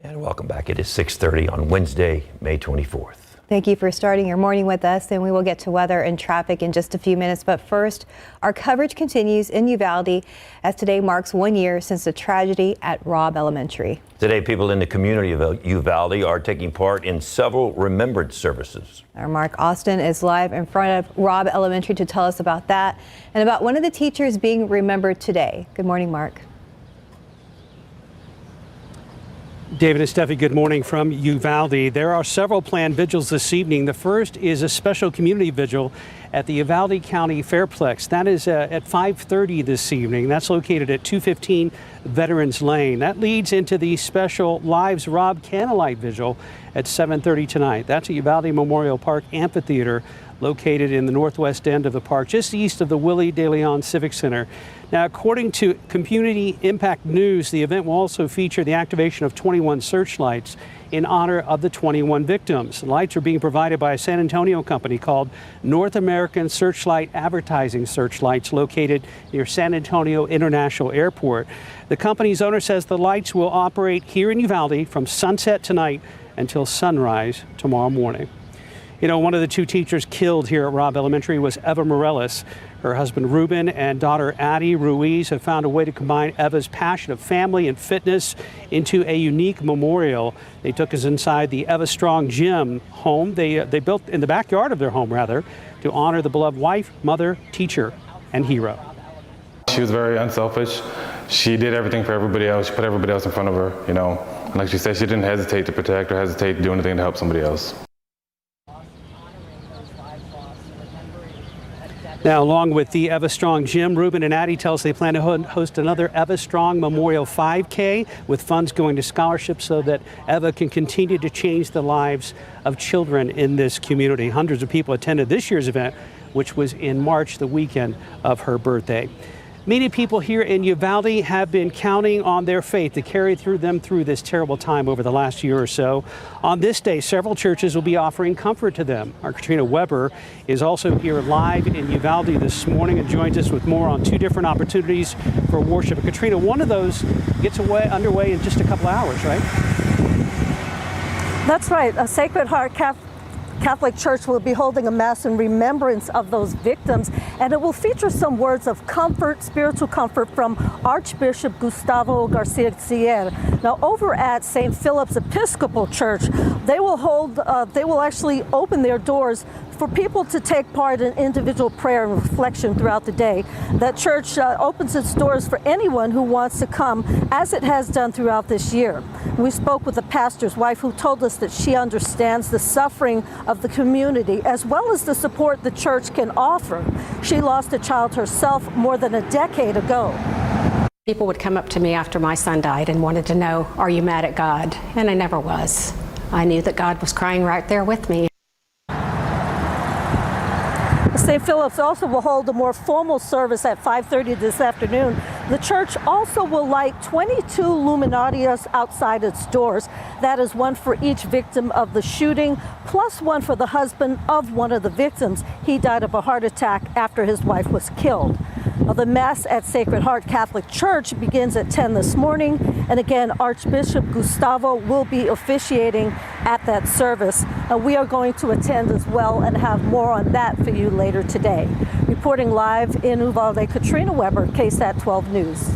And welcome back. It is 6:30 on Wednesday, May 24th. Thank you for starting your morning with us, and we will get to weather and traffic in just a few minutes. But first, our coverage continues in Uvalde as today marks 1 year since the tragedy at Robb Elementary. Today, people in the community of Uvalde are taking part in several remembrance services. Our Mark Austin is live in front of Robb Elementary to tell us about that and about one of the teachers being remembered today. Good morning, Mark. David and Steffi, good morning from Uvalde. There are several planned vigils this evening. The first is a special community vigil at the Uvalde County Fairplex. That is at 5:30 this evening. That's located at 215 Veterans Lane. That leads into the special Lives Robb Candlelight Vigil at 7:30 tonight. That's at Uvalde Memorial Park Amphitheater, located in the northwest end of the park, just east of the Willie De Leon Civic Center. Now, according to Community Impact News, the event will also feature the activation of 21 searchlights in honor of the 21 victims. The lights are being provided by a San Antonio company called North American Searchlight Advertising Searchlights, located near San Antonio International Airport. The company's owner says the lights will operate here in Uvalde from sunset tonight until sunrise tomorrow morning. You know, one of the two teachers killed here at Robb Elementary was Eva Morales. Her husband Ruben and daughter Addie Ruiz have found a way to combine Eva's passion of family and fitness into a unique memorial. They took us inside the Eva Strong Gym home. They built in the backyard of their home, rather, to honor the beloved wife, mother, teacher, and hero. She was very unselfish. She did everything for everybody else. She put everybody else in front of her, you know. And like she said, she didn't hesitate to protect or hesitate to do anything to help somebody else. Now, along with the Eva Strong Gym, Ruben and Addie tell us they plan to host another Eva Strong Memorial 5K with funds going to scholarships so that Eva can continue to change the lives of children in this community. Hundreds of people attended this year's event, which was in March, the weekend of her birthday. Many people here in Uvalde have been counting on their faith to carry them through this terrible time over the last year or so. On this day, several churches will be offering comfort to them. Our Katrina Weber is also here live in Uvalde this morning and joins us with more on two different opportunities for worship. Katrina, one of those gets underway in just a couple hours, right? That's right. A Sacred Heart Catholic Church will be holding a mass in remembrance of those victims, and it will feature some words of comfort, spiritual comfort from Archbishop Gustavo Garcia Cier. Now, over at St. Philip's Episcopal Church, they will actually open their doors for people to take part in individual prayer and reflection throughout the day. That church opens its doors for anyone who wants to come, as it has done throughout this year. We spoke with the pastor's wife, who told us that she understands the suffering of the community as well as the support the church can offer. She lost a child herself more than a decade ago. People would come up to me after my son died and wanted to know, are you mad at God? And I never was. I knew that God was crying right there with me. St. Philip's also will hold a more formal service at 5:30 this afternoon. The church also will light 22 luminarias outside its doors. That is one for each victim of the shooting, plus one for the husband of one of the victims. He died of a heart attack after his wife was killed. The Mass at Sacred Heart Catholic Church begins at 10 this morning. And again, Archbishop Gustavo will be officiating at that service. We are going to attend as well and have more on that for you later today. Reporting live in Uvalde, Katrina Weber, KSAT 12 News.